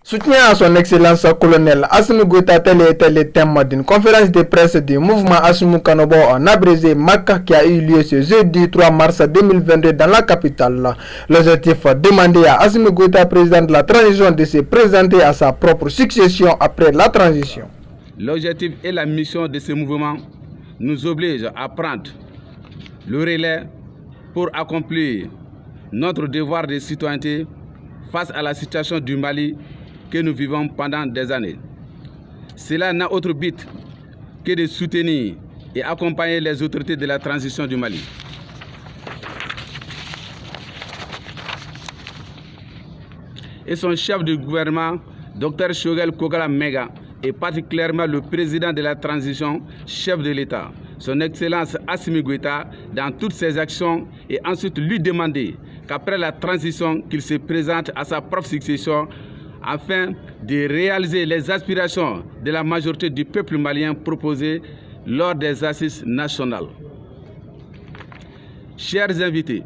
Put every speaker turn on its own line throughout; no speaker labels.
Soutien à son excellence colonel Assimi Goïta, tel était le thème d'une conférence de presse du mouvement Assimi Kanobo en abrégé MAK qui a eu lieu ce jeudi 3 mars 2022 dans la capitale. L'objectif demandé à Assimi Goïta, président de la transition, de se présenter à sa propre succession après la transition.
L'objectif et la mission de ce mouvement nous obligent à prendre le relais pour accomplir notre devoir de citoyenneté face à la situation du Mali que nous vivons pendant des années. Cela n'a autre but que de soutenir et accompagner les autorités de la transition du Mali. Et son chef de gouvernement, Dr Choguel Kogala Mega, et particulièrement le président de la transition, chef de l'État, son Excellence Assimi Goïta, dans toutes ses actions, et ensuite lui demander qu'après la transition, qu'il se présente à sa propre succession afin de réaliser les aspirations de la majorité du peuple malien proposées lors des assises nationales. Chers invités,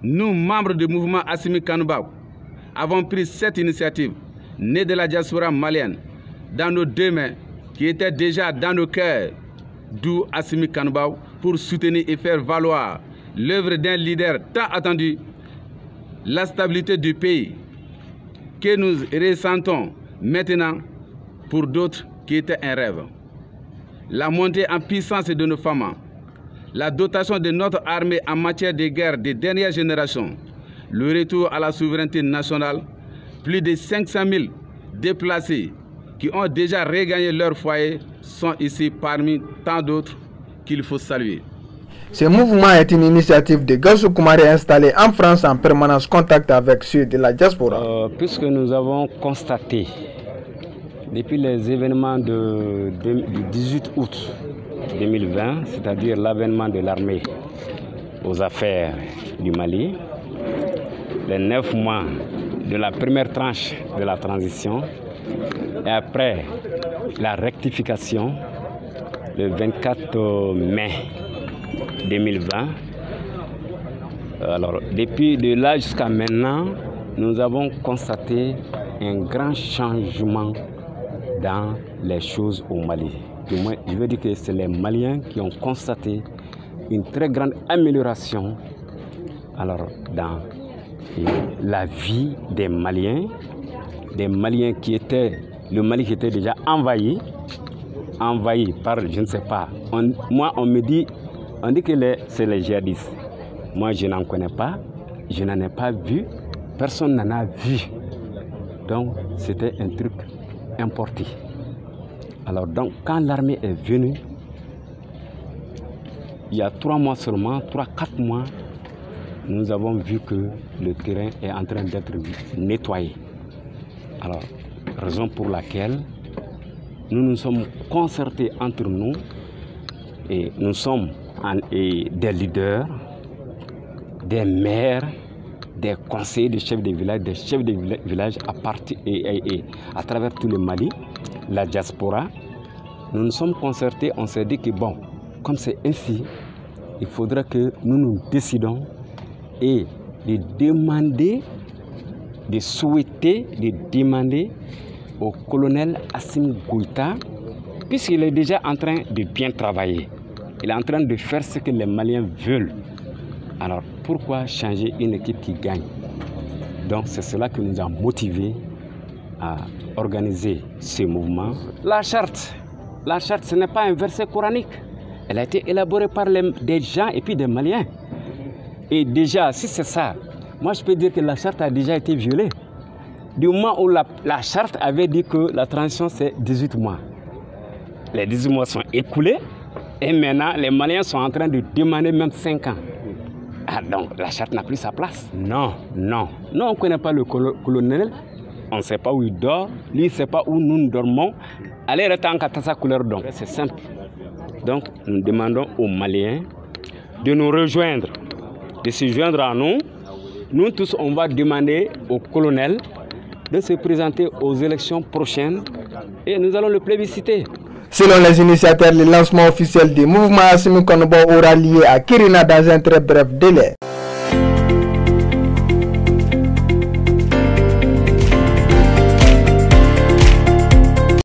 nous, membres du mouvement Assimi Kanobo, avons pris cette initiative, née de la diaspora malienne, dans nos deux mains, qui était déjà dans nos cœurs, d'où Assimi Kanobo, pour soutenir et faire valoir l'œuvre d'un leader tant attendu, la stabilité du pays, que nous ressentons maintenant pour d'autres qui étaient un rêve. La montée en puissance de nos femmes, la dotation de notre armée en matière de guerre des dernières générations, le retour à la souveraineté nationale, plus de 500 000 déplacés qui ont déjà regagné leur foyer sont ici parmi tant d'autres qu'il faut saluer.
Ce mouvement est une initiative de Gassou Koumaré installé en France en permanence contact avec ceux de la diaspora.
Puisque nous avons constaté depuis les événements du 18 août 2020, c'est-à-dire l'avènement de l'armée aux affaires du Mali, les 9 mois de la première tranche de la transition et après la rectification le 24 mai 2020. Alors, depuis de là jusqu'à maintenant, nous avons constaté un grand changement dans les choses au Mali. Du moins, je veux dire que c'est les Maliens qui ont constaté une très grande amélioration dans la vie des Maliens qui étaient, le Mali qui était déjà envahi par, je ne sais pas, moi on me dit, on dit que c'est les djihadistes. Moi je n'en connais pas, je n'en ai pas vu, personne n'en a vu. Donc c'était un truc importé. Alors donc quand l'armée est venue, il y a 3 mois seulement, 3-4 mois, nous avons vu que le terrain est en train d'être nettoyé. Alors, raison pour laquelle nous nous sommes concertés entre nous et nous sommes des leaders, des maires, des conseillers, des chefs de village, à travers tout le Mali, la diaspora. Nous nous sommes concertés, on s'est dit que bon, comme c'est ainsi, il faudra que nous nous décidons et de demander, de souhaiter, de demander au colonel Assimi Goïta, puisqu'il est déjà en train de bien travailler, il est en train de faire ce que les Maliens veulent. Alors pourquoi changer une équipe qui gagne? Donc c'est cela qui nous a motivés à organiser ce mouvement. La charte, ce n'est pas un verset coranique. Elle a été élaborée par des gens et puis des Maliens. Et déjà, si c'est ça, moi je peux dire que la charte a déjà été violée. Du moment où la charte avait dit que la transition c'est 18 mois. Les 18 mois sont écoulés et maintenant les Maliens sont en train de demander même 5 ans. Ah donc la charte n'a plus sa place? Non. Nous on ne connaît pas le colonel, on ne sait pas où il dort, lui il ne sait pas où nous dormons. Allez, rester sa couleur donc. C'est simple. Donc nous demandons aux Maliens de nous rejoindre, de se joindre à nous. Nous tous, on va demander au colonel de se présenter aux élections prochaines et nous allons le plébisciter.
Selon les initiateurs, le lancement officiel du mouvement Assimi Kanobo aura lieu à Kirina dans un très bref délai.